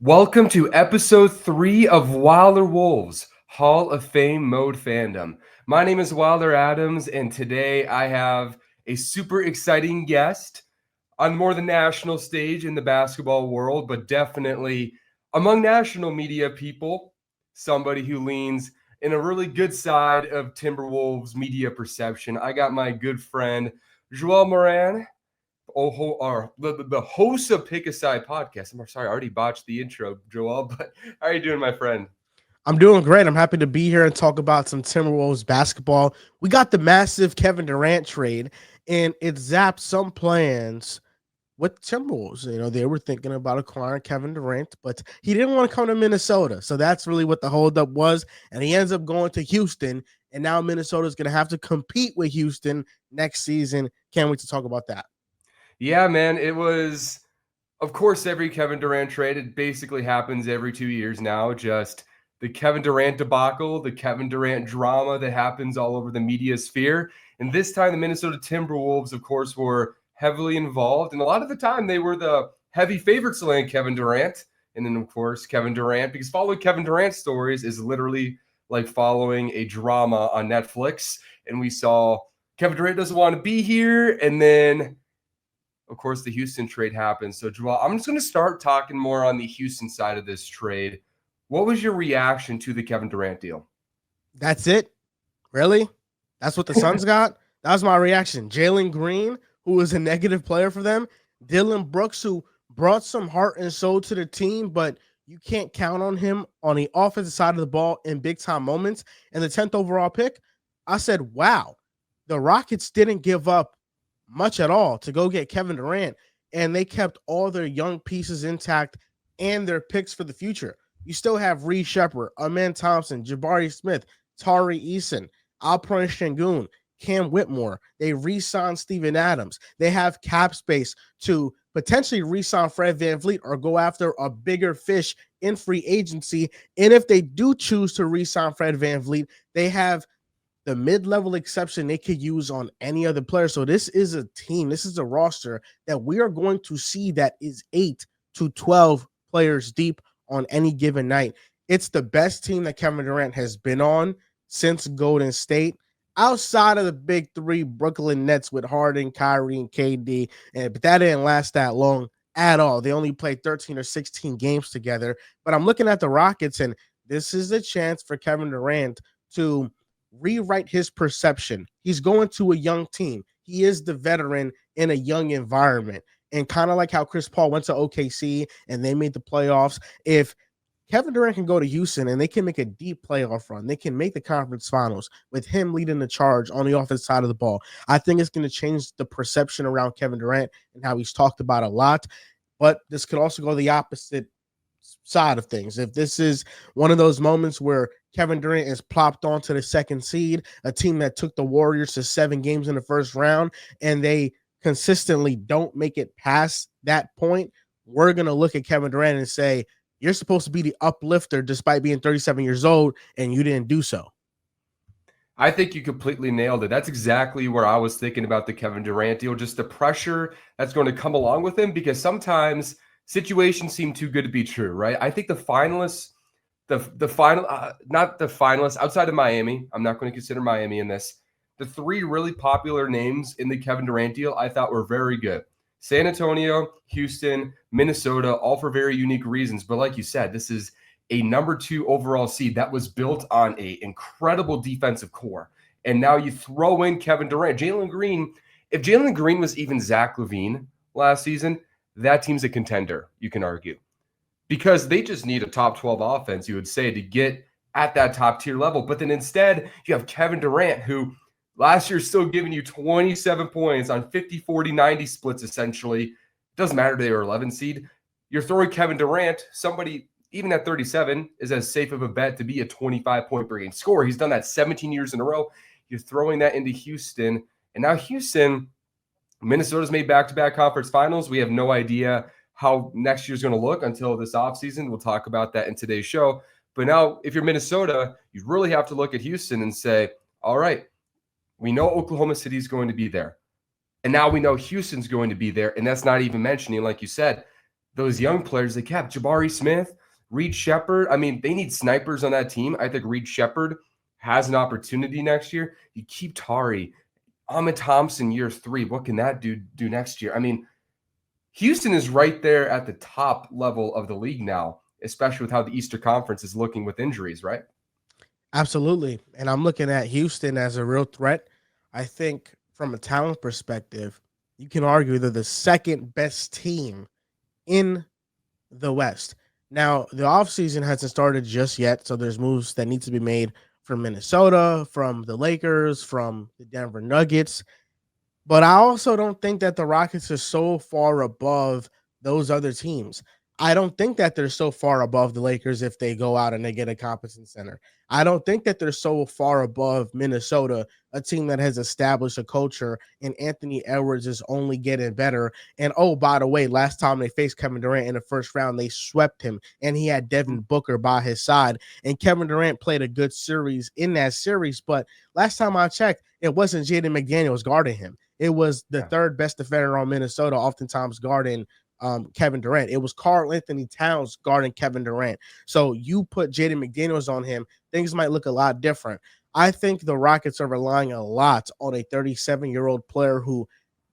Welcome to episode 3 of Wilder Wolves Hall of Fame Mode Fandom. My name is Wilder Adams, and today I have a super exciting guest on more the national stage in the basketball world, but definitely among national media people, somebody who leans in a really good side of Timberwolves media perception. I got my good friend Joel Moran, the host of Pick a Side podcast. I'm sorry, I already botched the intro, Joel, but how are you doing, my friend? I'm doing great. I'm happy to be here and talk about some Timberwolves basketball. We got the massive Kevin Durant trade, and it zapped some plans with Timberwolves. They were thinking about acquiring Kevin Durant, but he didn't want to come to Minnesota. So that's really what the holdup was. And he ends up going to Houston, and now Minnesota's going to have to compete with Houston next season. Can't wait to talk about that. Yeah, man, it was, of course, every Kevin Durant trade. It basically happens every 2 years now. Just the Kevin Durant debacle, the Kevin Durant drama that happens all over the media sphere. And this time, the Minnesota Timberwolves, of course, were heavily involved. And a lot of the time, they were the heavy favorites to land Kevin Durant. And then, of course, Kevin Durant, because following Kevin Durant stories is literally like following a drama on Netflix. And we saw Kevin Durant doesn't want to be here. And then, of course, the Houston trade happened. So, Joel, I'm just going to start talking more on the Houston side of this trade. What was your reaction to the Kevin Durant deal? That's it? Really? That's what the Suns got? That was my reaction. Jalen Green, who was a negative player for them. Dylan Brooks, who brought some heart and soul to the team, but you can't count on him on the offensive side of the ball in big-time moments. And the 10th overall pick, I said, wow, the Rockets didn't give up much at all to go get Kevin Durant, and they kept all their young pieces intact and their picks for the future. You still have Reed Shepard, Amen Thompson, Jabari Smith, Tari Eason, Alperen Şengün, Cam Whitmore. They re-signed Steven Adams. They have cap space to potentially re-sign Fred VanVleet or go after a bigger fish in free agency. And if they do choose to re-sign Fred VanVleet, they have the mid-level exception they could use on any other player. So this is a team, this is a roster that we are going to see that is 8 to 12 players deep on any given night. It's the best team that Kevin Durant has been on since Golden State, outside of the big three Brooklyn Nets with Harden, Kyrie, and KD. But that didn't last that long at all. They only played 13 or 16 games together. But I'm looking at the Rockets, and this is a chance for Kevin Durant to rewrite his perception. He's going to a young team. He is the veteran in a young environment. And kind of like how Chris Paul went to OKC and they made the playoffs, if Kevin Durant can go to Houston and they can make a deep playoff run, they can make the conference finals with him leading the charge on the offensive side of the ball. I think it's going to change the perception around Kevin Durant and how he's talked about a lot. But this could also go the opposite side of things. If this is one of those moments where Kevin Durant is plopped onto the second seed, a team that took the Warriors to 7 games in the first round, and they consistently don't make it past that point, we're going to look at Kevin Durant and say, you're supposed to be the uplifter despite being 37 years old, and you didn't do so. I think you completely nailed it. That's exactly where I was thinking about the Kevin Durant deal, just the pressure that's going to come along with him, because sometimes situations seem too good to be true, right? I think the finalists, not the finalists outside of Miami, I'm not going to consider Miami in this. The 3 really popular names in the Kevin Durant deal I thought were very good. San Antonio, Houston, Minnesota, all for very unique reasons. But like you said, this is a number 2 overall seed that was built on an incredible defensive core. And now you throw in Kevin Durant, Jalen Green. If Jalen Green was even Zach LaVine last season, that team's a contender, you can argue. Because they just need a top 12 offense, you would say, to get at that top tier level. But then instead, you have Kevin Durant, who last year still giving you 27 points on 50, 40, 90 splits, essentially. Doesn't matter they were 11 seed. You're throwing Kevin Durant, somebody even at 37 is as safe of a bet to be a 25-point per game scorer. He's done that 17 years in a row. You're throwing that into Houston. And now Houston, Minnesota's made back-to-back conference finals. We have no idea how next year's going to look until this offseason. We'll talk about that in today's show. But now, if you're Minnesota, you really have to look at Houston and say, all right, we know Oklahoma City is going to be there. And now we know Houston's going to be there. And that's not even mentioning, like you said, those young players they kept, Jabari Smith, Reed Shepard. I mean, they need snipers on that team. I think Reed Shepard has an opportunity next year. You keep Tari, Ahmed Thompson, year 3. What can that do next year? I mean, Houston is right there at the top level of the league now, especially with how the Eastern Conference is looking with injuries, right? Absolutely. And I'm looking at Houston as a real threat. I think from a talent perspective, you can argue they're the second best team in the West. Now, the offseason hasn't started just yet, so there's moves that need to be made from Minnesota, from the Lakers, from the Denver Nuggets. But I also don't think that the Rockets are so far above those other teams. I don't think that they're so far above the Lakers if they go out and they get a competent center. I don't think that they're so far above Minnesota, a team that has established a culture, and Anthony Edwards is only getting better. And oh, by the way, last time they faced Kevin Durant in the first round, they swept him, and he had Devin Booker by his side. And Kevin Durant played a good series in that series, but last time I checked, it wasn't Jaden McDaniels guarding him. It was the third best defender on Minnesota, oftentimes guarding Kevin Durant. It was Karl Anthony Towns guarding Kevin Durant. So you put Jaden McDaniels on him, things might look a lot different. I think the Rockets are relying a lot on a 37-year-old player who,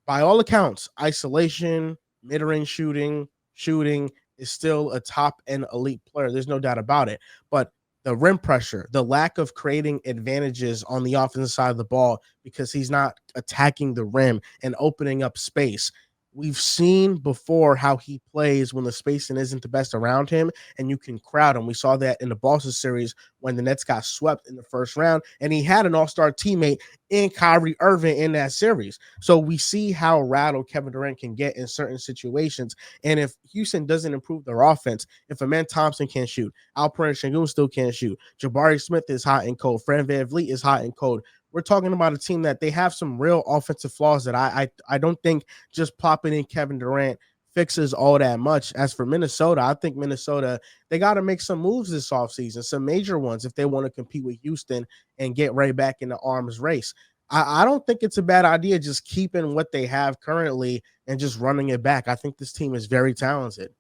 by all accounts, isolation, mid-range shooting is still a top-end elite player. There's no doubt about it. But the rim pressure, the lack of creating advantages on the offensive side of the ball because he's not attacking the rim and opening up space. We've seen before how he plays when the spacing isn't the best around him and you can crowd him. We saw that in the Boston series when the Nets got swept in the first round, and he had an all-star teammate in Kyrie Irving in that series. So we see how rattled Kevin Durant can get in certain situations. And if Houston doesn't improve their offense, if Amen Thompson can't shoot, Alperen Sengun still can't shoot, Jabari Smith is hot and cold, Fred VanVleet is hot and cold, we're talking about a team that they have some real offensive flaws that I don't think just plopping in Kevin Durant fixes all that much. As for Minnesota, I think Minnesota, they got to make some moves this offseason, some major ones if they want to compete with Houston and get right back in the arms race. I don't think it's a bad idea just keeping what they have currently and just running it back. I think this team is very talented.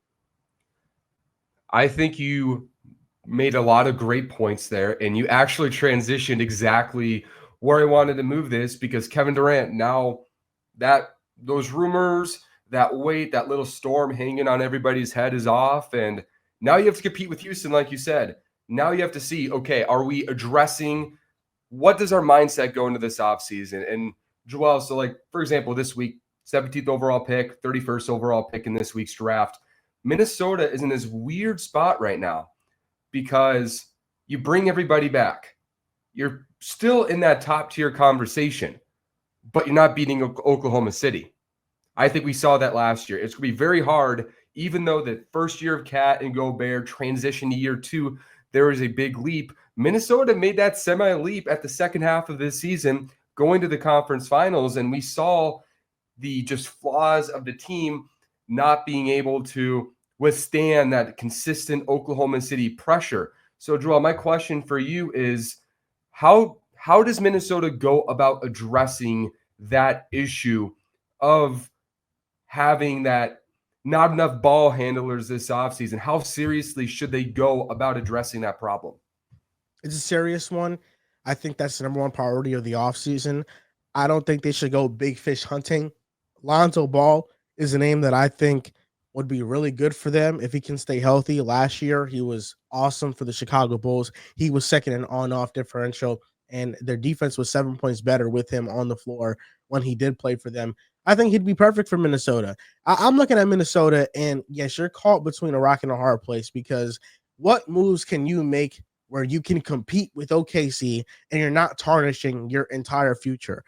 I think you made a lot of great points there, and you actually transitioned exactly where I wanted to move this because Kevin Durant, now that those rumors, that weight, that little storm hanging on everybody's head is off, and now you have to compete with Houston, like you said. Now you have to see, okay, are we addressing what does our mindset go into this offseason? And Joel, so like, for example, this week, 17th overall pick, 31st overall pick in this week's draft. Minnesota is in this weird spot right now because you bring everybody back. You're still in that top tier conversation, but you're not beating Oklahoma City. I think we saw that last year. It's going to be very hard, even though the first year of Cat and Gobert transition to year 2, there was a big leap. Minnesota made that semi-leap at the second half of this season, going to the conference finals, and we saw the just flaws of the team not being able to withstand that consistent Oklahoma City pressure. So, Joel, my question for you is, how does Minnesota go about addressing that issue of having that not enough ball handlers this offseason? How seriously should they go about addressing that problem? It's a serious one. I think that's the number one priority of the offseason. I don't think they should go big fish hunting. Lonzo Ball is a name that I think would be really good for them if he can stay healthy. Last year, he was awesome for the Chicago Bulls. He was second in on-off differential, and their defense was 7 points better with him on the floor when he did play for them. I think he'd be perfect for Minnesota. I'm looking at Minnesota, and yes, you're caught between a rock and a hard place because what moves can you make where you can compete with OKC and you're not tarnishing your entire future?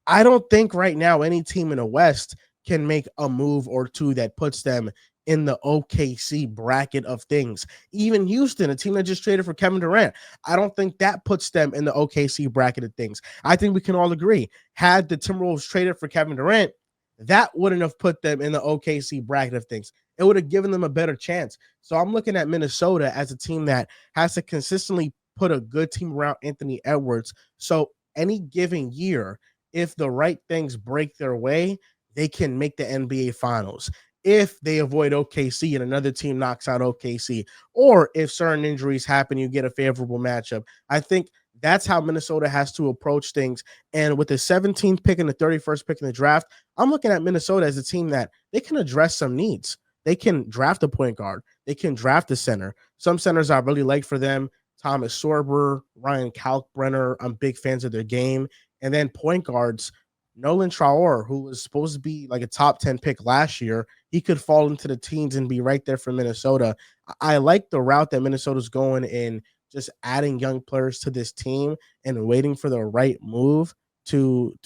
I don't think right now any team in the West can make a move or two that puts them in the OKC bracket of things. Even Houston, a team that just traded for Kevin Durant, I don't think that puts them in the OKC bracket of things. I think we can all agree, had the Timberwolves traded for Kevin Durant, that wouldn't have put them in the OKC bracket of things. It would have given them a better chance. So I'm looking at Minnesota as a team that has to consistently put a good team around Anthony Edwards. So any given year, if the right things break their way, they can make the NBA Finals. if they avoid OKC and another team knocks out OKC, or if certain injuries happen, you get a favorable matchup. I think that's how Minnesota has to approach things. And with the 17th pick and the 31st pick in the draft, I'm looking at Minnesota as a team that they can address some needs. They can draft a point guard. They can draft a center. Some centers I really like for them. Thomas Sorber, Ryan Kalkbrenner. I'm big fans of their game. And then point guards, Nolan Traore, who was supposed to be like a top 10 pick last year, he could fall into the teens and be right there for Minnesota. I like the route that Minnesota's going in, just adding young players to this team and waiting for the right move to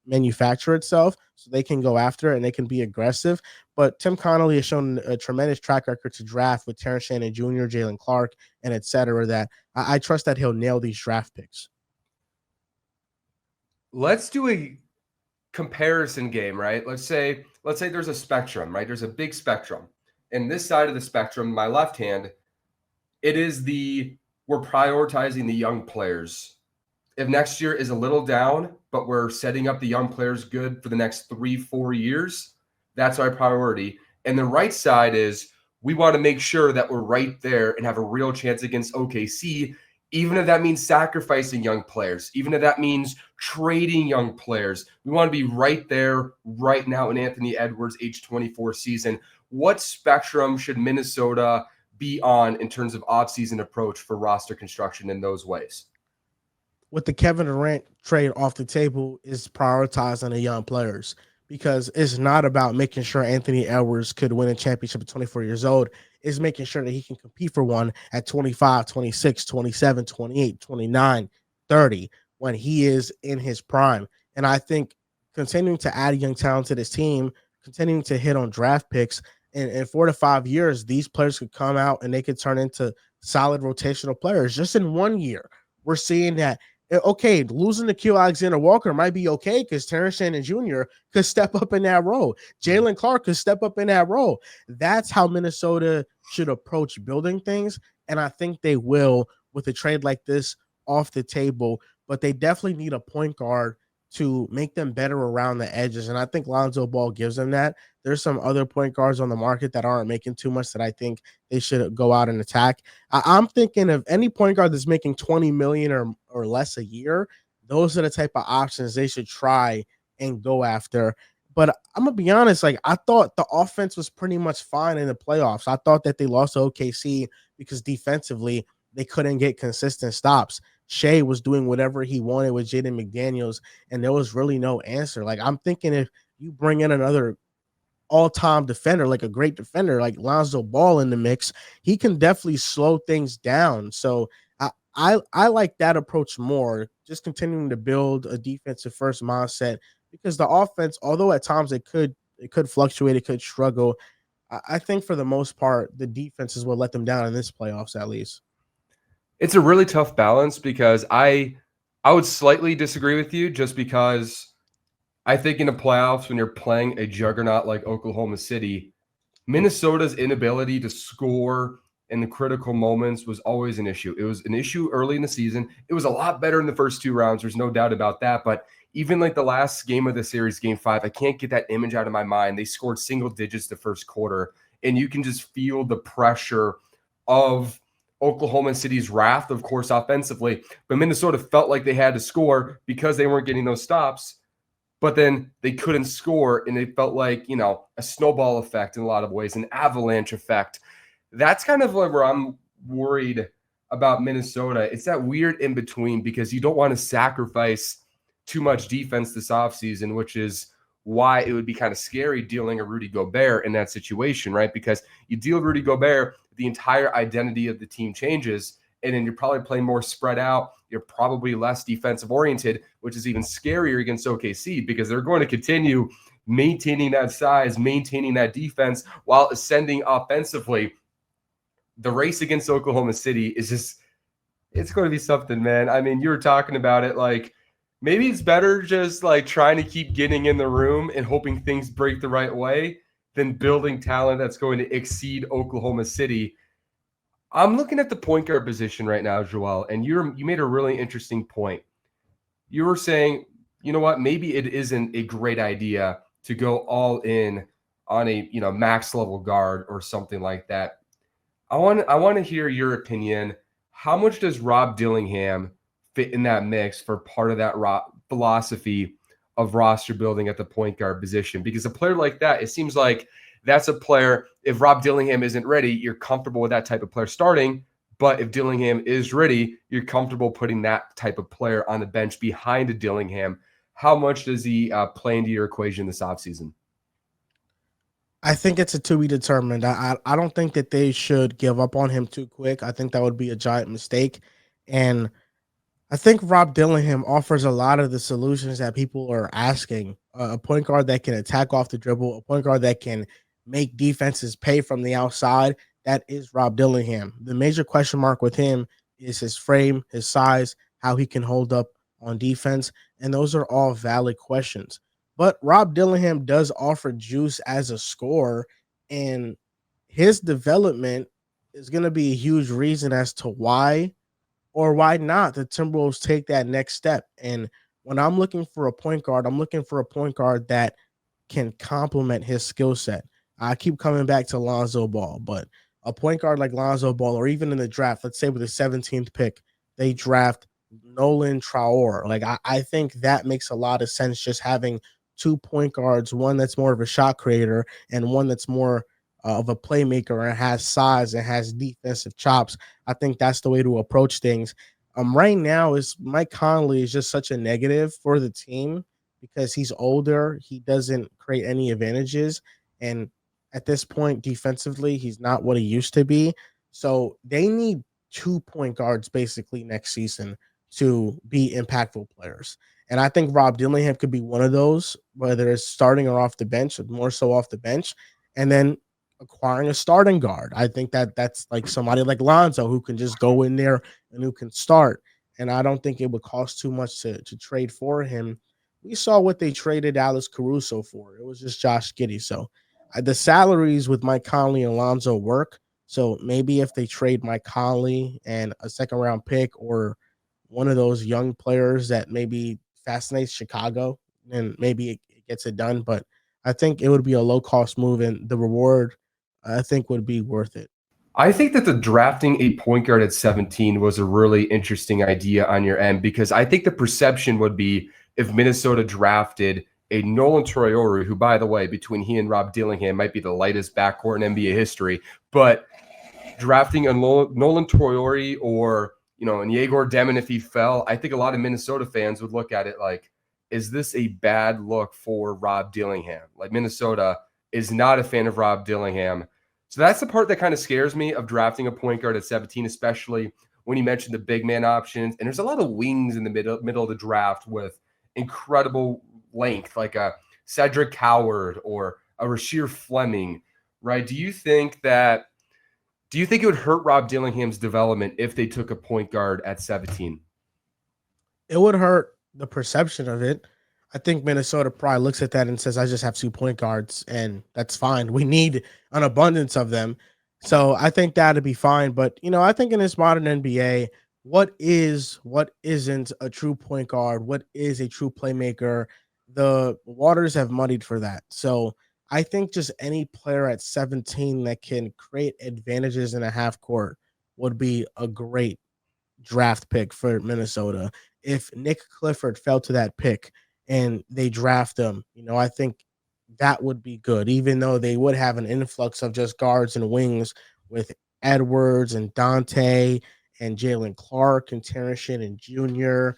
manufacture itself so they can go after it and they can be aggressive. But Tim Connolly has shown a tremendous track record to draft with Terrence Shannon Jr., Jalen Clark, and et cetera, that I trust that he'll nail these draft picks. Let's do a comparison game, right? Let's say there's a spectrum, right? There's a big spectrum. And this side of the spectrum, my left hand, we're prioritizing the young players. If next year is a little down, but we're setting up the young players good for the next 3-4 years, that's our priority. And the right side is we want to make sure that we're right there and have a real chance against OKC, even if that means sacrificing young players, even if that means trading young players. We want to be right there right now in Anthony Edwards' age 24 season. What spectrum should Minnesota be on in terms of offseason approach for roster construction in those ways? With the Kevin Durant trade off the table is prioritizing the young players, because it's not about making sure Anthony Edwards could win a championship at 24 years old. It's making sure that he can compete for one at 25, 26, 27, 28, 29, 30 when he is in his prime. And I think continuing to add young talent to this team, continuing to hit on draft picks, in 4 to 5 years, these players could come out and they could turn into solid rotational players. Just in 1 year, we're seeing that, okay, losing to Q Alexander Walker might be okay because Terrence Shannon Jr. could step up in that role. Jalen Clark could step up in that role. That's how Minnesota should approach building things. And I think they will with a trade like this off the table. But they definitely need a point guard to make them better around the edges. And I think Lonzo Ball gives them that. There's some other point guards on the market that aren't making too much that I think they should go out and attack. I'm thinking of any point guard that's making $20 million or less a year. Those are the type of options they should try and go after. But I'm going to be honest, like, I thought the offense was pretty much fine in the playoffs. I thought that they lost to OKC because defensively they couldn't get consistent stops. Shea was doing whatever he wanted with Jaden McDaniels, and there was really no answer. Like, I'm thinking if you bring in another all-time defender, like a great defender like Lonzo Ball in the mix, he can definitely slow things down. So I like that approach more, just continuing to build a defensive first mindset, because the offense, although at times it could fluctuate, it could struggle, I think for the most part, the defense is what let them down in this playoffs, at least. It's a really tough balance because I would slightly disagree with you, just because I think in the playoffs, when you're playing a juggernaut like Oklahoma City, Minnesota's inability to score in the critical moments was always an issue. It was an issue early in the season. It was a lot better in the first 2 rounds. There's no doubt about that. But even like the last game of the series, game 5, I can't get that image out of my mind. They scored single digits the first quarter, and you can just feel the pressure of Oklahoma City's wrath, of course, offensively. But Minnesota felt like they had to score because they weren't getting those stops. But then they couldn't score, and it felt like, a snowball effect in a lot of ways, an avalanche effect. That's kind of like where I'm worried about Minnesota. It's that weird in between, because you don't want to sacrifice too much defense this offseason, which is why it would be kind of scary dealing a Rudy Gobert in that situation, right? Because you deal Rudy Gobert, the entire identity of the team changes, and then you're probably playing more spread out. You're probably less defensive oriented, which is even scarier against OKC, because they're going to continue maintaining that size, maintaining that defense while ascending offensively. The race against Oklahoma City is just, it's going to be something, man. I mean, you were talking about it, like, maybe it's better just like trying to keep getting in the room and hoping things break the right way than building talent that's going to exceed Oklahoma City. I'm looking at the point guard position right now, Joel, and you made a really interesting point. You were saying, you know what, maybe it isn't a great idea to go all in on a max level guard or something like that. I want to hear your opinion. How much does Rob Dillingham fit in that mix for part of that philosophy of roster building at the point guard position? Because a player like that, it seems like that's a player, if Rob Dillingham isn't ready, you're comfortable with that type of player starting. But if Dillingham is ready, you're comfortable putting that type of player on the bench behind a Dillingham. How much does he play into your equation this offseason? I think it's a to be determined. I don't think that they should give up on him too quick. I think that would be a giant mistake. And I think Rob Dillingham offers a lot of the solutions that people are asking. A point guard that can attack off the dribble, a point guard that can make defenses pay from the outside. That is Rob Dillingham. The major question mark with him is his frame, his size, how he can hold up on defense. And those are all valid questions. But Rob Dillingham does offer juice as a scorer, and his development is going to be a huge reason as to why or why not the Timberwolves take that next step. And when I'm looking for a point guard, I'm looking for a point guard that can complement his skill set. I keep coming back to Lonzo Ball, but a point guard like Lonzo Ball, or even in the draft, let's say with the 17th pick, they draft Nolan Traore. Like I think that makes a lot of sense, just having two point guards, one that's more of a shot creator and one that's more of a playmaker and has size and has defensive chops. I think that's the way to approach things. Right now is Mike Conley is just such a negative for the team because he's older. He doesn't create any advantages. And at this point, defensively, he's not what he used to be. So they need 2 point guards basically next season to be impactful players. And I think Rob Dillingham could be one of those, whether it's starting or off the bench, more so off the bench. And then acquiring a starting guard. I think that that's like somebody like Lonzo who can just go in there and who can start. And I don't think it would cost too much to trade for him. We saw what they traded Alex Caruso for. It was just Josh Giddey. So the salaries with Mike Conley and Lonzo work. So maybe if they trade Mike Conley and a second round pick or one of those young players that maybe fascinates Chicago, then maybe it gets it done. But I think it would be a low cost move, and the reward I think would be worth it. I think that the drafting a point guard at 17 was a really interesting idea on your end because I think the perception would be if Minnesota drafted a Nolan Traore, who, by the way, between he and Rob Dillingham might be the lightest backcourt in NBA history, but drafting a Nolan Traore or, and Yegor Demin if he fell, I think a lot of Minnesota fans would look at it like, is this a bad look for Rob Dillingham? Like Minnesota is not a fan of Rob Dillingham. So that's the part that kind of scares me of drafting a point guard at 17, especially when you mentioned the big man options. And there's a lot of wings in the middle of the draft with incredible length, like a Cedric Howard or a Rasheer Fleming, right? Do you think it would hurt Rob Dillingham's development if they took a point guard at 17? It would hurt the perception of it. I think Minnesota probably looks at that and says, I just have 2 point guards, and that's fine. We need an abundance of them. So I think that'd be fine. But, I think in this modern NBA, what isn't a true point guard? What is a true playmaker? The waters have muddied for that. So I think just any player at 17 that can create advantages in a half court would be a great draft pick for Minnesota. If Nick Clifford fell to that pick and they draft him, I think that would be good, even though they would have an influx of just guards and wings with Edwards and Dante and Jalen Clark and Terrence Shannon Jr.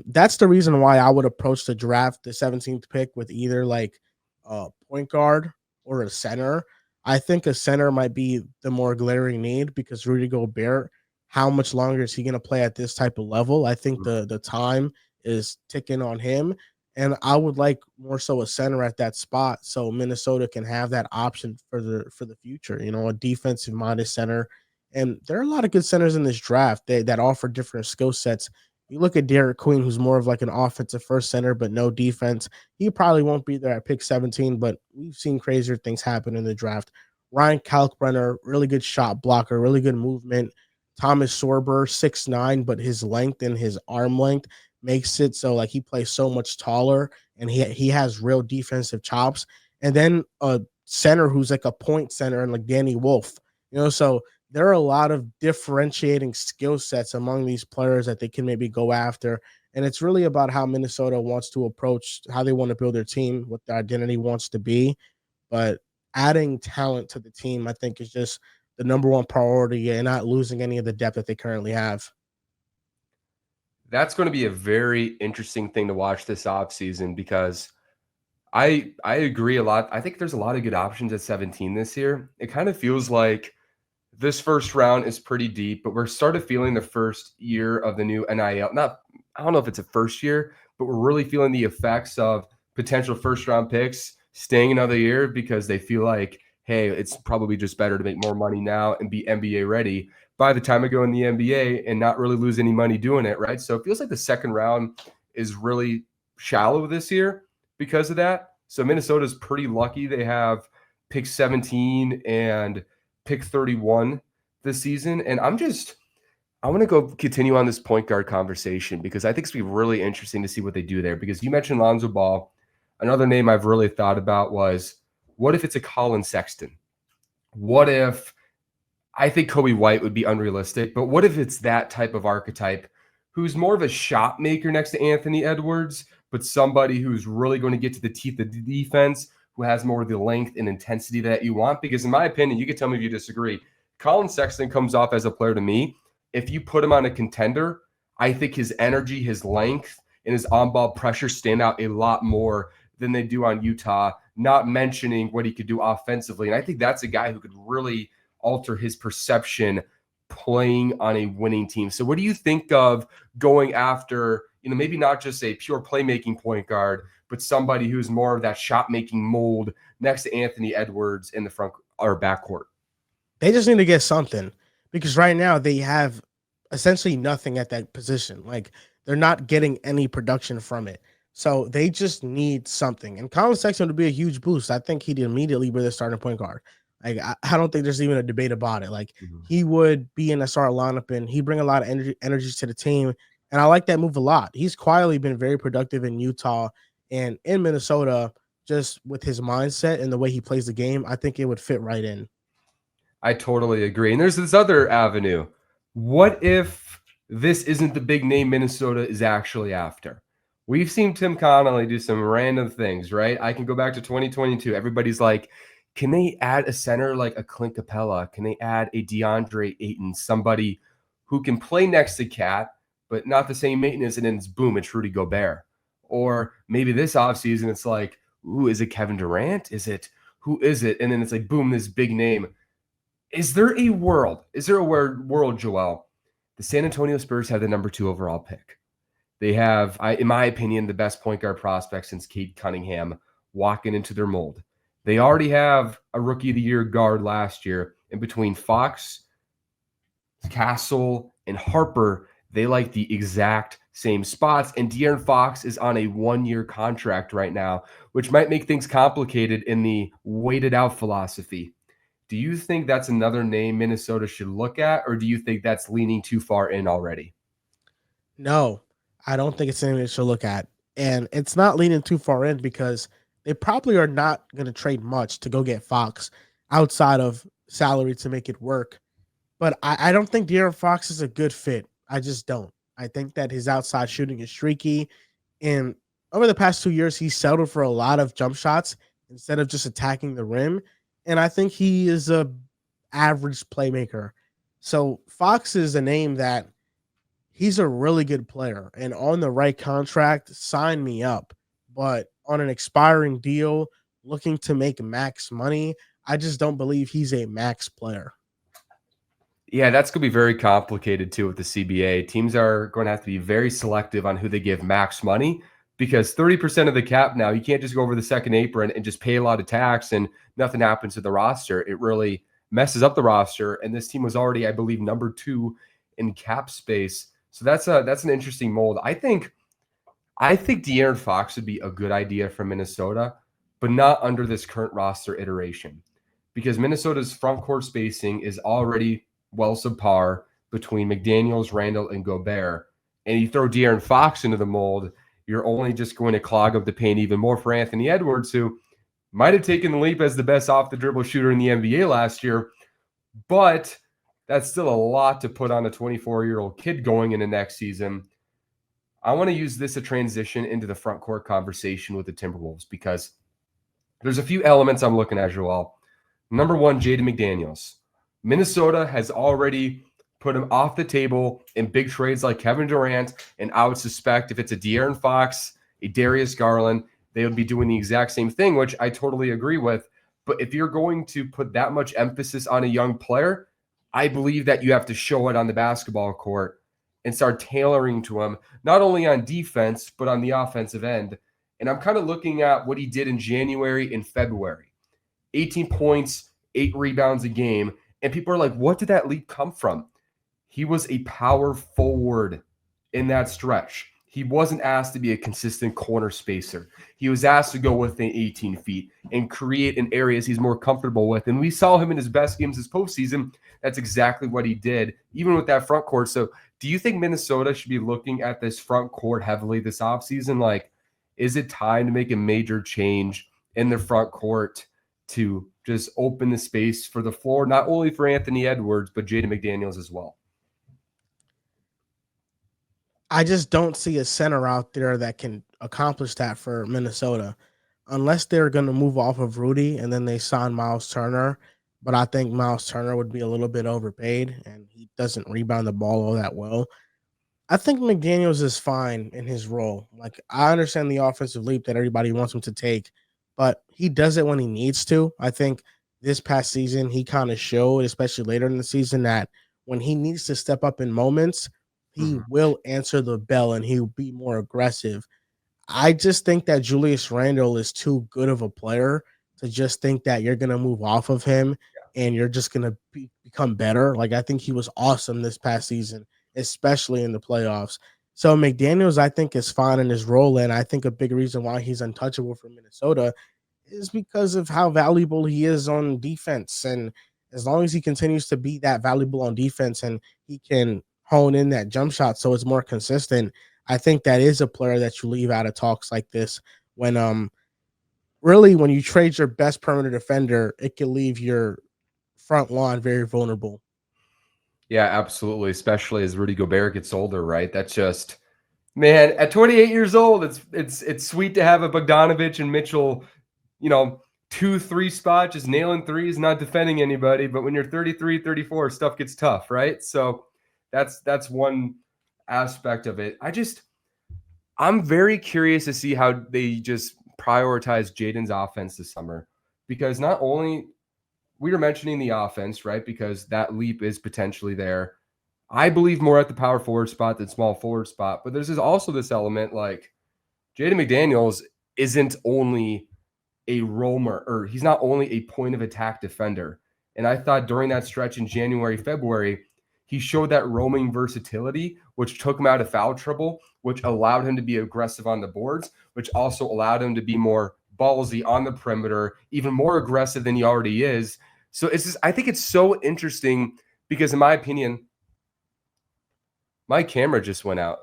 That's the reason why I would approach the draft, the 17th pick, with either like a point guard or a center. I think a center might be the more glaring need because Rudy Gobert, how much longer is he going to play at this type of level? I think the time is ticking on him, and I would like more so a center at that spot so Minnesota can have that option for the future. A defensive minded center, and there are a lot of good centers in this draft that offer different skill sets. You look at Derek Queen, who's more of like an offensive first center, but no defense. He probably won't be there at pick 17, but we've seen crazier things happen in the draft. Ryan Kalkbrenner, really good shot blocker, really good movement. Thomas Sorber, 6'9", but his length and his arm length makes it so like he plays so much taller and he has real defensive chops. And then a center who's like a point center and like Danny Wolf. So there are a lot of differentiating skill sets among these players that they can maybe go after. And it's really about how Minnesota wants to approach, how they want to build their team, what their identity wants to be. But adding talent to the team, I think, is just the number one priority and not losing any of the depth that they currently have. That's going to be a very interesting thing to watch this offseason because I agree a lot. I think there's a lot of good options at 17 this year. It kind of feels like this first round is pretty deep, but we're started feeling the first year of the new NIL. I don't know if it's a first year, but we're really feeling the effects of potential first round picks staying another year because they feel like, hey, it's probably just better to make more money now and be NBA ready by the time I go in the NBA and not really lose any money doing it, right? So it feels like the second round is really shallow this year because of that. So Minnesota's pretty lucky. They have pick 17 and pick 31 this season. And I want to go continue on this point guard conversation because I think it's going to be really interesting to see what they do there. Because you mentioned Lonzo Ball. Another name I've really thought about was, what if it's a Colin Sexton? What if, I think Kobe White would be unrealistic, but what if it's that type of archetype who's more of a shot maker next to Anthony Edwards, but somebody who's really going to get to the teeth of the defense, who has more of the length and intensity that you want? Because in my opinion, you can tell me if you disagree, Colin Sexton comes off as a player to me. If you put him on a contender, I think his energy, his length, and his on-ball pressure stand out a lot more than they do on Utah, not mentioning what he could do offensively. And I think that's a guy who could really alter his perception playing on a winning team. So what do you think of going after, maybe not just a pure playmaking point guard, but somebody who's more of that shot-making mold next to Anthony Edwards in the front or backcourt? They just need to get something because right now they have essentially nothing at that position. Like, they're not getting any production from it. So they just need something. And Colin Sexton would be a huge boost. I think he'd immediately be the starting point guard. Like, I don't think there's even a debate about it. Like, he would be in a start lineup and he'd bring a lot of energy to the team. And I like that move a lot. He's quietly been very productive in Utah and in Minnesota, just with his mindset and the way he plays the game. I think it would fit right in. I totally agree. And there's this other avenue. What if this isn't the big name Minnesota is actually after? We've seen Tim Connolly do some random things, right? I can go back to 2022. Everybody's like, can they add a center like a Clint Capella? Can they add a DeAndre Ayton, somebody who can play next to Cat, but not the same maintenance? And then it's boom, it's Rudy Gobert. Or maybe this offseason, it's like, ooh, is it Kevin Durant? Who is it? And then it's like, boom, this big name. Is there a world, Joel? The San Antonio Spurs have the number 2 overall pick. They have, in my opinion, the best point guard prospect since Cade Cunningham walking into their mold. They already have a Rookie of the Year guard last year. In between Fox, Castle, and Harper, they like the exact same spots. And De'Aaron Fox is on a 1-year contract right now, which might make things complicated in the waited out philosophy. Do you think that's another name Minnesota should look at, or do you think that's leaning too far in already? No, I don't think it's something they should look at. And it's not leaning too far in because they probably are not going to trade much to go get Fox outside of salary to make it work. But I don't think De'Aaron Fox is a good fit. I just don't. I think that his outside shooting is streaky. And over the past 2 years, he's settled for a lot of jump shots instead of just attacking the rim. And I think he is a average playmaker. So Fox is a name that he's a really good player. And on the right contract, sign me up. But on an expiring deal, looking to make max money, I just don't believe he's a max player. Yeah, that's going to be very complicated too with the CBA. Teams are going to have to be very selective on who they give max money because 30% of the cap now, you can't just go over the second apron and just pay a lot of tax and nothing happens to the roster. It really messes up the roster. And this team was already, I believe, number 2 in cap space. So that's an interesting mold. I think De'Aaron Fox would be a good idea for Minnesota, but not under this current roster iteration because Minnesota's front court spacing is already well subpar between McDaniels, Randall, and Gobert. And you throw De'Aaron Fox into the mold, you're only just going to clog up the paint even more for Anthony Edwards, who Might have taken the leap as the best off the dribble shooter in the NBA last year, but that's still a lot to put on a 24-year-old kid going into next season. I want to use this to transition into the front court conversation with the Timberwolves because there's a few elements I'm looking at, Joel. Number one, Jaden McDaniels. Minnesota has already put him off the table in big trades like Kevin Durant, and I would suspect if it's a De'Aaron Fox, a Darius Garland, they would be doing the exact same thing, which I totally agree with. But if you're going to put that much emphasis on a young player, I believe that you have to show it on the basketball court and start tailoring to him, not only on defense, but on the offensive end. And I'm kind of looking at what he did in January and February. 18 points, 8 rebounds a game. And people are like, what did that leap come from? He was a power forward in that stretch. He wasn't asked to be a consistent corner spacer. He was asked to go within 18 feet and create in areas he's more comfortable with. And we saw him in his best games this postseason. That's exactly what he did, even with that front court. So do you think Minnesota should be looking at this front court heavily this offseason? Like, is it time to make a major change in the front court to just open the space for the floor, not only for Anthony Edwards, but Jaden McDaniels as well? I just don't see a center out there that can accomplish that for Minnesota unless they're going to move off of Rudy and then they sign Miles Turner. But I think Miles Turner would be a little bit overpaid and he doesn't rebound the ball all that well. I think McDaniels is fine in his role. Like, I understand the offensive leap that everybody wants him to take, but he does it when he needs to. I think this past season, he kind of showed, especially later in the season, that when he needs to step up in moments, he will answer the bell and he'll be more aggressive. I just think that Julius Randle is too good of a player to just think that you're going to move off of him and you're just going to become better. Like, I think he was awesome this past season, especially in the playoffs. So McDaniels, I think, is fine in his role. And I think a big reason why he's untouchable for Minnesota is because of how valuable he is on defense. And as long as he continues to be that valuable on defense and he can hone in that jump shot so it's more consistent, I think that is a player that you leave out of talks like this when really when you trade your best perimeter defender, it can leave your front line very vulnerable. Yeah, absolutely. Especially as Rudy Gobert gets older, right? That's just, man, at 28 years old, it's sweet to have a Bogdanovich and Mitchell, 2-3 spot, just nailing threes, not defending anybody. But when you're 33, 34, stuff gets tough, right? So that's one aspect of it. I'm very curious to see how they just prioritize Jaden's offense this summer, because not only we were mentioning the offense, right? Because that leap is potentially there. I believe more at the power forward spot than small forward spot, but there's also this element like Jaden McDaniels isn't only a roamer, or he's not only a point of attack defender. And I thought during that stretch in January, February, he showed that roaming versatility, which took him out of foul trouble, which allowed him to be aggressive on the boards, which also allowed him to be more ballsy on the perimeter, even more aggressive than he already is. So I think it's so interesting because, in my opinion, my camera just went out.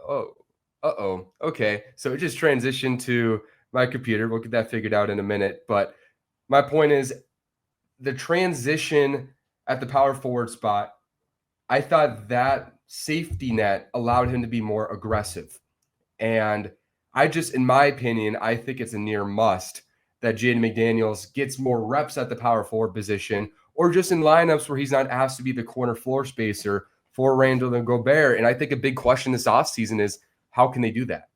Oh, okay. So it just transitioned to my computer. We'll get that figured out in a minute. But my point is the transition at the power forward spot, I thought that safety net allowed him to be more aggressive. And in my opinion, I think it's a near must that Jaden McDaniels gets more reps at the power forward position, or just in lineups where he's not asked to be the corner floor spacer for Randall and Gobert. And I think a big question this offseason is, how can they do that?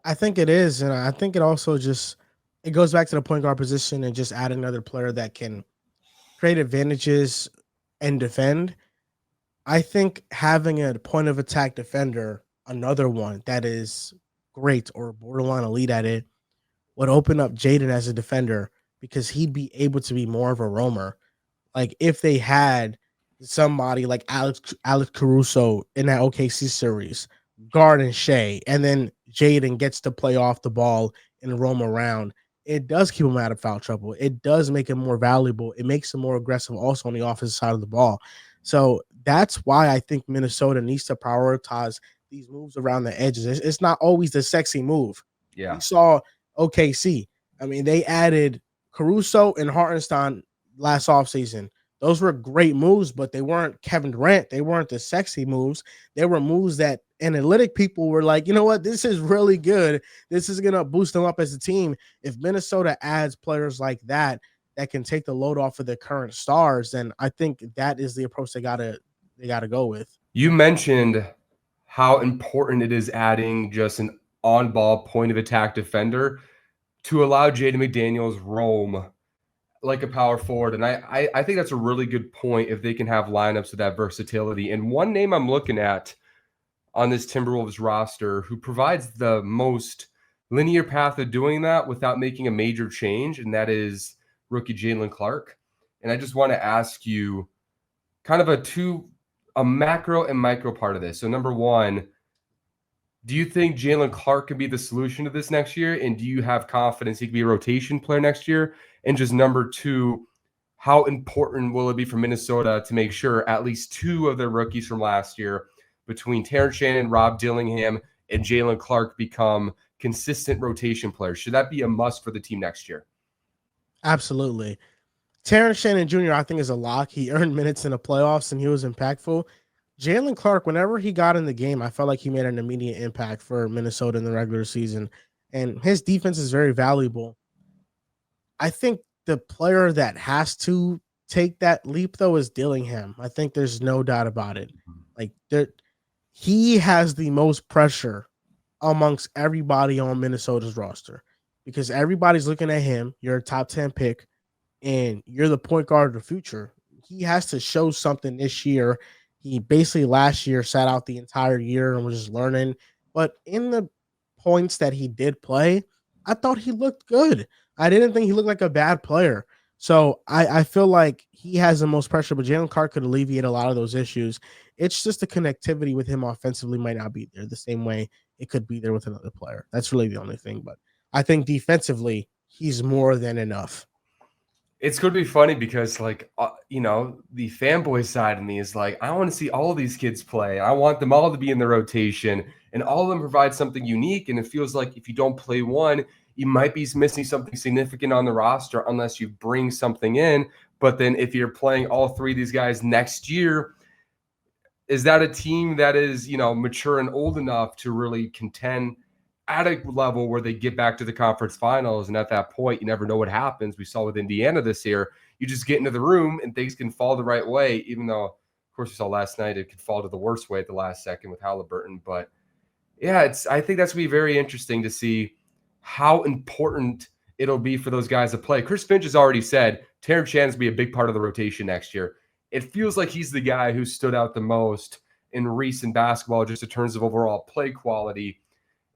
I think it is, and I think it also just it goes back to the point guard position and just add another player that can create advantages and defend. I think having a point of attack defender, another one that is great or borderline elite at it, would open up Jaden as a defender because he'd be able to be more of a roamer. Like if they had somebody like Alex Caruso in that OKC series, guard and Shea, and then Jaden gets to play off the ball and roam around. It does keep him out of foul trouble. It does make him more valuable. It makes him more aggressive also on the offensive side of the ball. So that's why I think Minnesota needs to prioritize these moves around the edges. It's not always the sexy move. Yeah. We saw OKC. I mean, they added Caruso and Hartenstein last offseason. Those were great moves, but they weren't Kevin Durant. They weren't the sexy moves. They were moves that analytic people were like, you know what, this is really good. This is going to boost them up as a team. If Minnesota adds players like that can take the load off of their current stars, then I think that is the approach they gotta go with. You mentioned how important it is adding just an on-ball point of attack defender to allow Jaden McDaniels roam like a power forward. And I think that's a really good point if they can have lineups with that versatility. And one name I'm looking at on this Timberwolves roster who provides the most linear path of doing that without making a major change, and that is rookie Jalen Clark. And I just want to ask you kind of a macro and micro part of this. So number one, do you think Jalen Clark can be the solution to this next year? And do you have confidence he can be a rotation player next year? And just number two, how important will it be for Minnesota to make sure at least two of their rookies from last year, between Terrence Shannon, Rob Dillingham, and Jalen Clark, become consistent rotation players? Should that be a must for the team next year? Absolutely. Terrence Shannon Jr., I think, is a lock. He earned minutes in the playoffs and he was impactful. Jalen Clark, whenever he got in the game, I felt like he made an immediate impact for Minnesota in the regular season. And his defense is very valuable. I think the player that has to take that leap, though, is Dillingham. I think there's no doubt about it. Like, he has the most pressure amongst everybody on Minnesota's roster because everybody's looking at him. You're a top 10 pick and you're the point guard of the future. He has to show something this year. He basically last year sat out the entire year and was just learning. But in the points that he did play, I thought he looked good. I didn't think he looked like a bad player. So I feel like he has the most pressure, but Jalen Clark could alleviate a lot of those issues. It's just the connectivity with him offensively might not be there the same way it could be there with another player. That's really the only thing. But I think defensively, he's more than enough. It's going to be funny because, like, the fanboy side of me is like, I want to see all of these kids play. I want them all to be in the rotation, and all of them provide something unique. And it feels like if you don't play one, you might be missing something significant on the roster unless you bring something in. But then if you're playing all three of these guys next year, is that a team that is, mature and old enough to really contend at a level where they get back to the conference finals? And at that point, you never know what happens. We saw with Indiana this year. You just get into the room and things can fall the right way, even though, of course, we saw last night it could fall to the worst way at the last second with Halliburton. But yeah, I think that's going to be very interesting to see how important it'll be for those guys to play. Chris Finch has already said Terrence Shannon's going to be a big part of the rotation next year. It feels like he's the guy who stood out the most in recent basketball just in terms of overall play quality.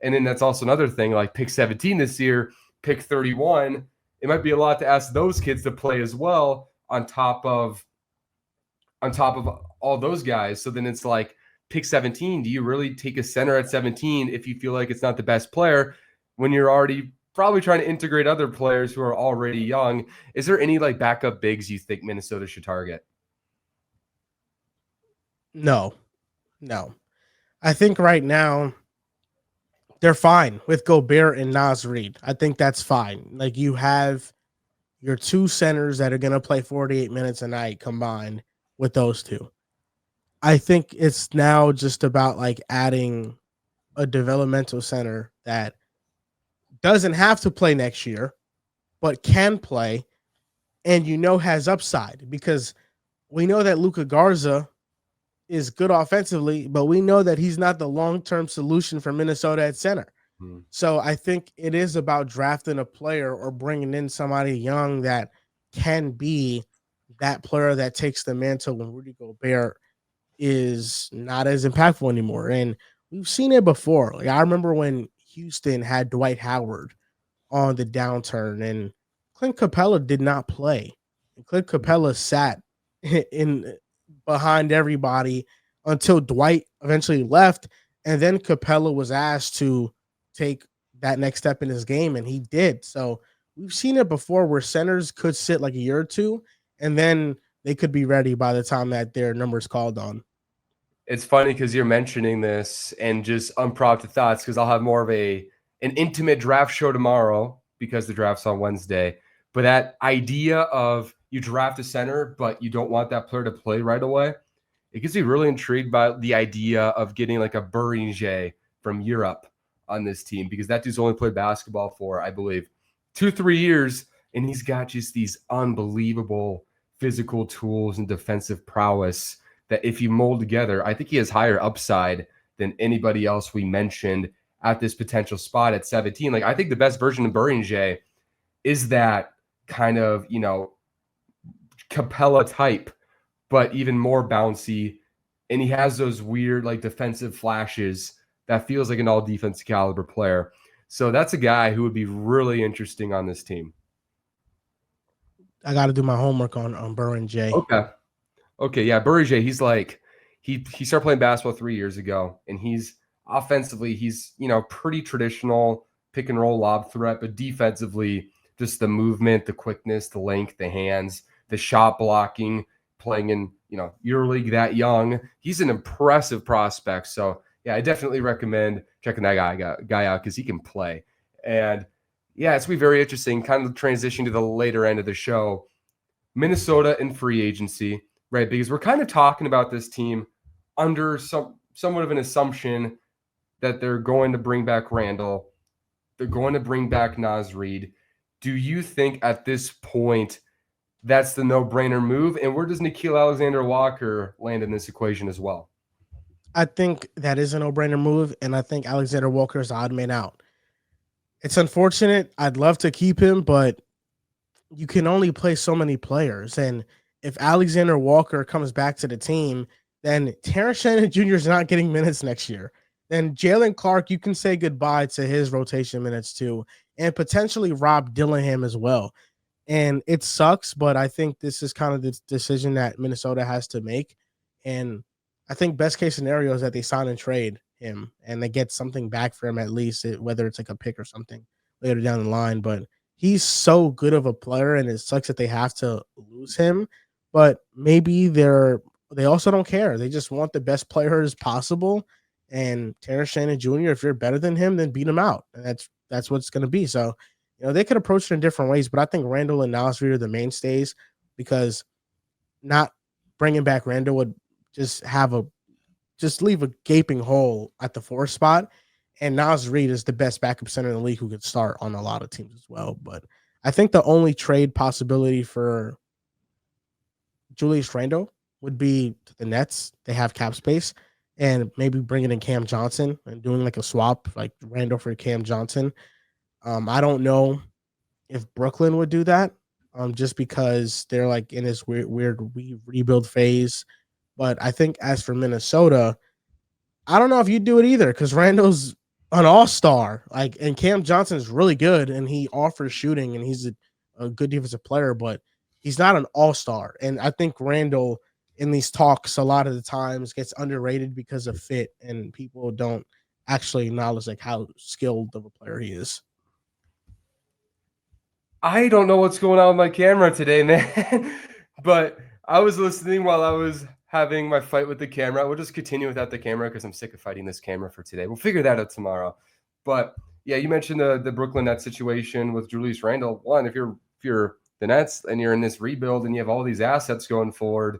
And then that's also another thing, like pick 17 this year, pick 31. It might be a lot to ask those kids to play as well on top of all those guys. So then it's like pick 17. Do you really take a center at 17 if you feel like it's not the best player when you're already probably trying to integrate other players who are already young? Is there any like backup bigs you think Minnesota should target? No. I think right now they're fine with Gobert and Naz Reid. I think that's fine. Like, you have your two centers that are going to play 48 minutes a night combined with those two. I think it's now just about like adding a developmental center that doesn't have to play next year, but can play and has upside, because we know that Luka Garza is good offensively, but we know that he's not the long-term solution for Minnesota at center. So I think it is about drafting a player or bringing in somebody young that can be that player that takes the mantle when Rudy Gobert is not as impactful anymore. And we've seen it before. Like, I remember when Houston had Dwight Howard on the downturn and Clint Capella did not play. And Clint Capella sat in behind everybody until Dwight eventually left. And then Capella was asked to take that next step in his game, and he did. So we've seen it before where centers could sit like a year or two, and then they could be ready by the time that their number's called on. It's funny because you're mentioning this and just unprompted thoughts, because I'll have more of an intimate draft show tomorrow because the draft's on Wednesday. But that idea of you draft a center, but you don't want that player to play right away, it gets me really intrigued by the idea of getting like a Beringer from Europe on this team, because that dude's only played basketball for, I believe, 2-3 years, and he's got just these unbelievable physical tools and defensive prowess that if you mold together, I think he has higher upside than anybody else we mentioned at this potential spot at 17. Like, I think the best version of Beringer is that kind of, Capella type, but even more bouncy. And he has those weird, like, defensive flashes that feels like an all defense caliber player. So that's a guy who would be really interesting on this team. I got to do my homework on Beringer. Okay. Yeah. Beringer, he's like, he started playing basketball 3 years ago, and he's offensively, he's, pretty traditional pick and roll lob threat, but defensively, just the movement, the quickness, the length, the hands, the shot blocking, playing in, EuroLeague that young. He's an impressive prospect. So yeah, I definitely recommend checking that guy out because he can play. And yeah, it's going to be very interesting, kind of transition to the later end of the show. Minnesota in free agency, right? Because we're kind of talking about this team under somewhat of an assumption that they're going to bring back Randall. They're going to bring back Naz Reid. Do you think at this point that's the no-brainer move? And where does Nickeil Alexander-Walker land in this equation as well? I think that is a no-brainer move, and I think Alexander Walker is the odd man out. It's unfortunate. I'd love to keep him, but you can only play so many players. And if Alexander Walker comes back to the team, then Terrence Shannon Jr. is not getting minutes next year. Then Jalen Clark, you can say goodbye to his rotation minutes too, and potentially Rob Dillingham as well. And it sucks, but I think this is kind of the decision that Minnesota has to make. And I think best case scenario is that they sign and trade him and they get something back for him, at least, whether it's like a pick or something later down the line. But he's so good of a player, and it sucks that they have to lose him. But maybe they also don't care. They just want the best players possible. And Terrence Shannon Jr., if you're better than him, then beat him out. And that's what it's going to be. So, they could approach it in different ways, but I think Randall and Naz Reid are the mainstays, because not bringing back Randall would just leave a gaping hole at the 4 spot. And Naz Reid is the best backup center in the league who could start on a lot of teams as well. But I think the only trade possibility for Julius Randle would be to the Nets. They have cap space, and maybe bringing in Cam Johnson and doing like a swap, like Randle for Cam Johnson. I don't know if Brooklyn would do that, just because they're like in this weird rebuild phase. But I think as for Minnesota, I don't know if you'd do it either, because Randall's an all-star, and Cam Johnson is really good, and he offers shooting, and he's a good defensive player, but he's not an all-star. And I think Randall in these talks a lot of the times gets underrated because of fit, and people don't actually acknowledge like how skilled of a player he is. I don't know what's going on with my camera today, man. But I was listening while I was having my fight with the camera. We'll just continue without the camera because I'm sick of fighting this camera for today. We'll figure that out tomorrow. But yeah, you mentioned the Brooklyn Nets situation with Julius Randle. One, if you're the Nets and you're in this rebuild and you have all these assets going forward,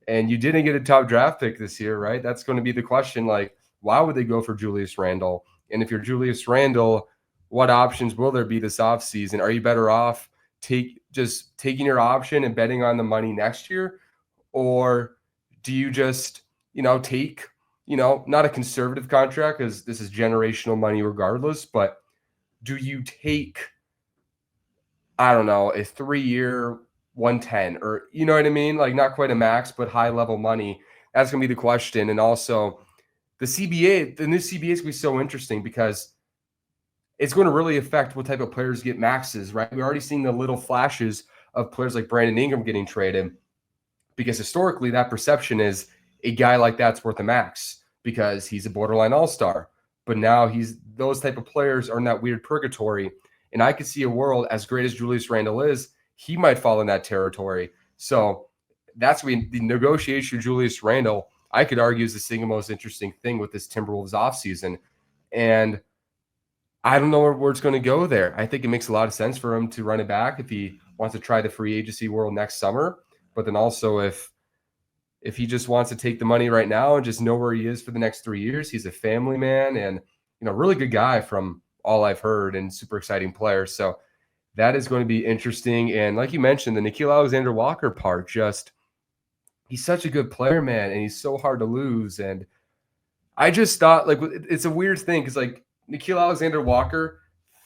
and you didn't get a top draft pick this year, right? That's going to be the question. Like, why would they go for Julius Randle? And if you're Julius Randle, what options will there be this offseason? Are you better off just taking your option and betting on the money next year? Or do you just, take, not a conservative contract, because this is generational money regardless, but do you take, I don't know, a 3-year 110, or you know what I mean? Like, not quite a max, but high level money. That's going to be the question. And also the new CBA is going to be so interesting because it's going to really affect what type of players get maxes, right? We're already seeing the little flashes of players like Brandon Ingram getting traded, because historically that perception is a guy like that's worth a max because he's a borderline all-star. But now those type of players are in that weird purgatory. And I could see a world, as great as Julius Randle is, he might fall in that territory. So that's the negotiation of Julius Randle, I could argue, is the single most interesting thing with this Timberwolves offseason. And I don't know where it's going to go there. I think it makes a lot of sense for him to run it back if he wants to try the free agency world next summer. But then also if he just wants to take the money right now and just know where he is for the next 3 years, he's a family man and really good guy from all I've heard and super exciting player. So that is going to be interesting. And like you mentioned, the Nickeil Alexander-Walker part, just he's such a good player, man, and he's so hard to lose. And I just thought like it's a weird thing because like Nickeil Alexander-Walker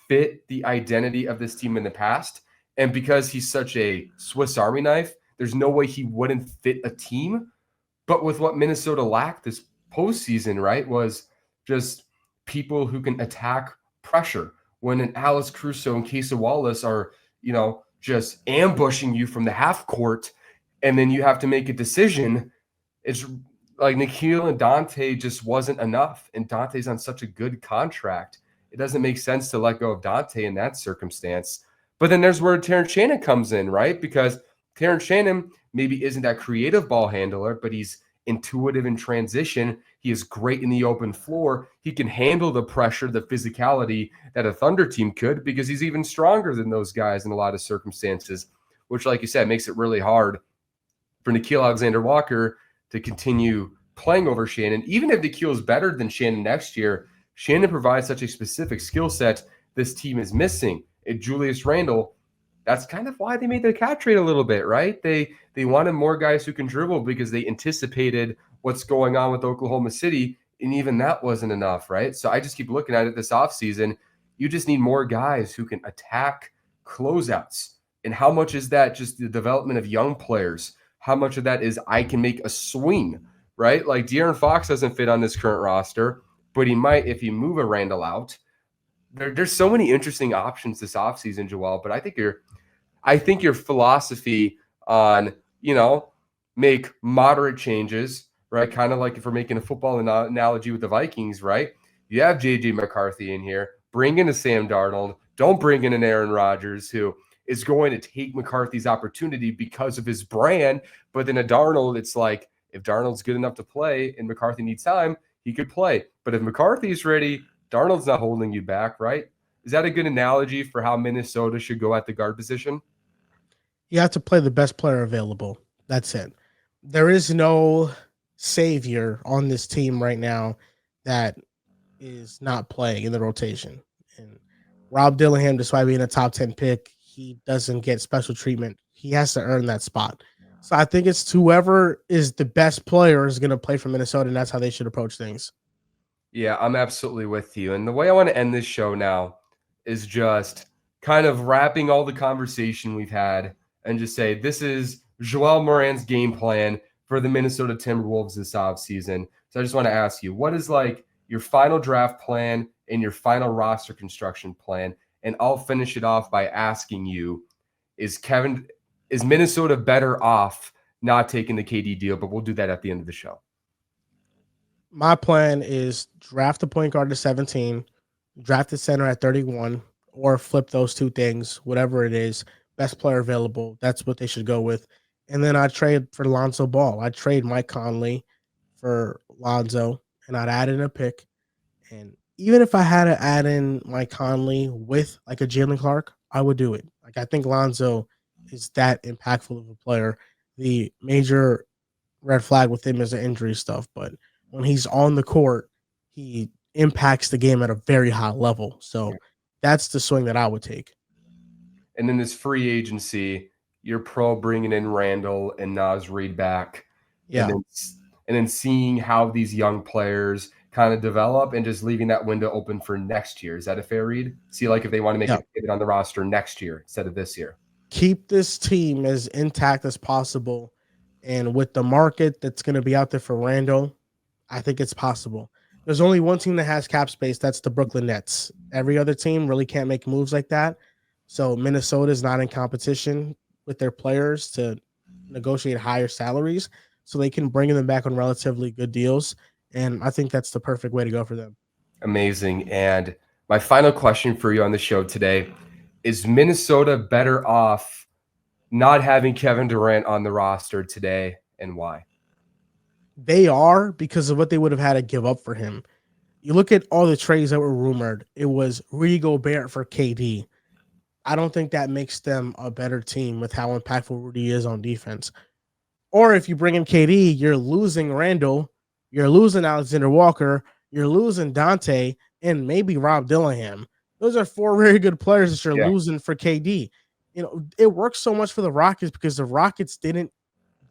fit the identity of this team in the past, and because he's such a Swiss Army knife, there's no way he wouldn't fit a team. But with what Minnesota lacked this postseason, right, was just people who can attack pressure. When an Alice Crusoe and Casey Wallace are, just ambushing you from the half court, and then you have to make a decision, it's like Nickeil and Dante just wasn't enough. And Dante's on such a good contract. It doesn't make sense to let go of Dante in that circumstance. But then there's where Terrence Shannon comes in, right? Because Terrence Shannon maybe isn't that creative ball handler, but he's intuitive in transition. He is great in the open floor. He can handle the pressure, the physicality that a Thunder team could because he's even stronger than those guys in a lot of circumstances, which, like you said, makes it really hard for Nickeil Alexander-Walker to continue playing over Shannon. Even if Nickeil is better than Shannon next year, Shannon provides such a specific skill set this team is missing. And Julius Randle, that's kind of why they made the cap trade a little bit, right? They wanted more guys who can dribble because they anticipated what's going on with Oklahoma City, and even that wasn't enough, right? So I just keep looking at it this offseason. You just need more guys who can attack closeouts. And how much is that just the development of young players? How much of that is I can make a swing, right? Like De'Aaron Fox doesn't fit on this current roster, but he might if you move a Randall out. There's so many interesting options this offseason, Joel, but I think your philosophy on, make moderate changes, right? Kind of like if we're making a football analogy with the Vikings, right? You have JJ McCarthy in here. Bring in a Sam Darnold. Don't bring in an Aaron Rodgers who is going to take McCarthy's opportunity because of his brand. But then a Darnold, it's like if Darnold's good enough to play and McCarthy needs time, he could play. But if McCarthy's ready, Darnold's not holding you back, right? Is that a good analogy for how Minnesota should go at the guard position? You have to play the best player available. That's it. There is no savior on this team right now that is not playing in the rotation. And Rob Dillingham, despite being a top 10 pick, he doesn't get special treatment. He has to earn that spot. So I think it's whoever is the best player is going to play for Minnesota, and that's how they should approach things. Yeah, I'm absolutely with you. And the way I want to end this show now is just kind of wrapping all the conversation we've had and just say this is Joel Moran's game plan for the Minnesota Timberwolves this offseason. So I just want to ask you, what is like your final draft plan and your final roster construction plan? And I'll finish it off by asking you, is Minnesota better off not taking the KD deal? But we'll do that at the end of the show. My plan is draft the point guard at 17, draft the center at 31, or flip those two things, whatever it is, best player available. That's what they should go with. And then I trade for Lonzo Ball. I trade Mike Conley for Lonzo, and I'd add in a pick. And even if I had to add in Mike Conley with like a Jalen Clark, I would do it. Like I think Lonzo is that impactful of a player. The major red flag with him is the injury stuff, but when he's on the court, he impacts the game at a very high level. So that's the swing that I would take. And then this free agency, you're pro bringing in Randall and Naz Reid back, Yeah. and then seeing how these young players kind of develop and just leaving that window open for next year. Is that a fair read? See, like if they want to make a pivot on the roster next year instead of this year. Keep this team as intact as possible. And with the market that's going to be out there for Randall, I think it's possible. There's only one team that has cap space. That's the Brooklyn Nets. Every other team really can't make moves like that. So Minnesota is not in competition with their players to negotiate higher salaries, so they can bring them back on relatively good deals. And I think that's the perfect way to go for them. Amazing. And my final question for you on the show today is Minnesota better off not having Kevin Durant on the roster today, and why? They are, because of what they would have had to give up for him. You look at all the trades that were rumored. It was Rudy Gobert for KD. I don't think that makes them a better team with how impactful Rudy is on defense. Or if you bring in KD, you're losing Randall, you're losing Alexander Walker, you're losing Dante, and maybe Rob Dillingham. Those are four very good players that you're Yeah. losing for KD. It works so much for the Rockets because the Rockets didn't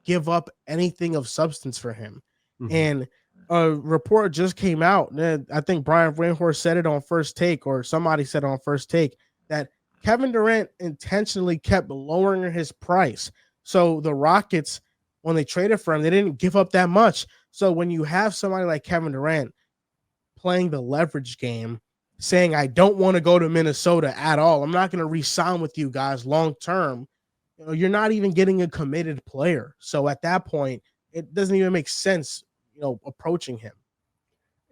give up anything of substance for him. Mhm. And a report just came out. I think Brian Rainhorst said it on First Take, or somebody said on First Take, that Kevin Durant intentionally kept lowering his price. So the Rockets, when they traded for him, they didn't give up that much. So when you have somebody like Kevin Durant playing the leverage game, saying, I don't want to go to Minnesota at all, I'm not going to re-sign with you guys long term, you're not even getting a committed player. So at that point, it doesn't even make sense, approaching him.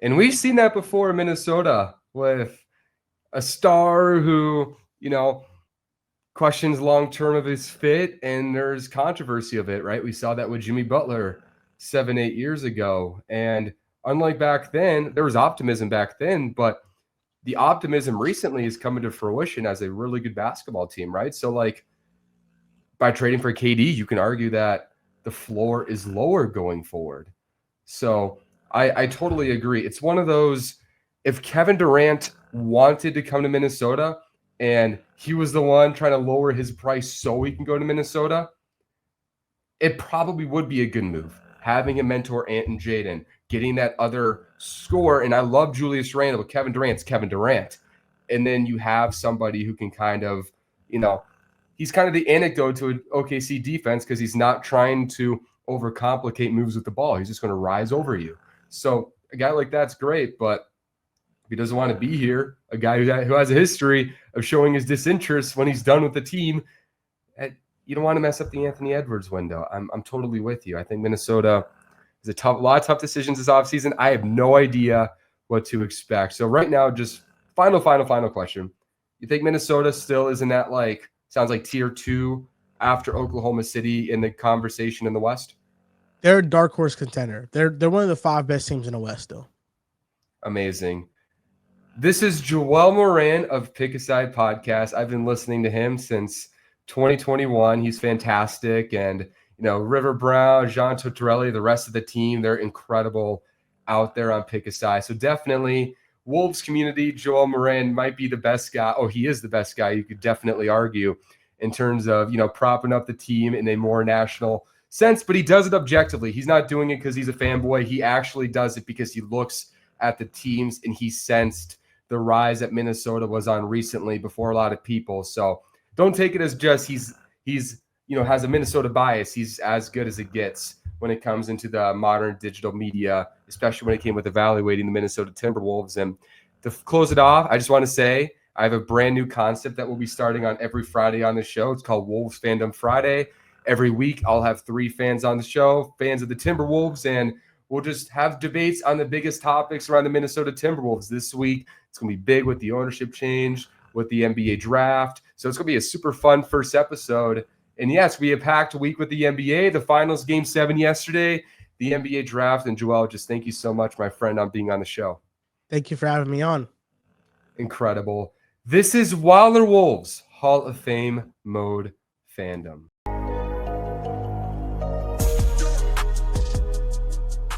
And we've seen that before in Minnesota with a star who, questions long-term of his fit, and there's controversy of it, right? We saw that with Jimmy Butler 7-8 years ago. And unlike back then, there was optimism back then, but the optimism recently is coming to fruition as a really good basketball team, right? So like by trading for KD, you can argue that the floor is lower going forward. So I totally agree. It's one of those, if Kevin Durant wanted to come to Minnesota and he was the one trying to lower his price so he can go to Minnesota, it probably would be a good move. Having a mentor, Ant and Jaden, getting that other score. And I love Julius Randle, but Kevin Durant's Kevin Durant. And then you have somebody who can kind of, he's kind of the anecdote to an OKC defense because he's not trying to overcomplicate moves with the ball. He's just going to rise over you. So a guy like that's great, but if he doesn't want to be here, a guy who has a history of showing his disinterest when he's done with the team, you don't want to mess up the Anthony Edwards window. I'm totally with you. I think Minnesota is a lot of tough decisions this offseason. I have no idea what to expect. So right now, just final question. You think Minnesota still isn't that sounds like tier 2 after Oklahoma City in the conversation in the West? They're a dark horse contender. They're one of the 5 best teams in the West, though. Amazing. This is Joel Moran of Pick a Side Podcast. I've been listening to him since 2021. He's fantastic. And, River Brown, Jean Tortorelli, the rest of the team, they're incredible out there on Pick a Side. So definitely Wolves community, Joel Moran might be the best guy. Oh, he is the best guy. You could definitely argue in terms of, propping up the team in a more national sense, but he does it objectively. He's not doing it because he's a fanboy. He actually does it because he looks at the teams and he sensed the rise that Minnesota was on recently before a lot of people. So don't take it as just he's has a Minnesota bias. He's as good as it gets when it comes into the modern digital media, especially when it came with evaluating the Minnesota Timberwolves. And to close it off, I just want to say I have a brand new concept that we'll be starting on every Friday on the show. It's called Wolves Fandom Friday. Every week, I'll have 3 fans on the show, fans of the Timberwolves, and we'll just have debates on the biggest topics around the Minnesota Timberwolves. This week, it's going to be big with the ownership change, with the NBA draft. So it's going to be a super fun first episode. And yes, we have packed a week with the NBA, the finals game 7 yesterday, the NBA draft. And Joel, just thank you so much, my friend, on being on the show. Thank you for having me on. Incredible. This is Wilder Wolves Hall of Fame Mode Fandom.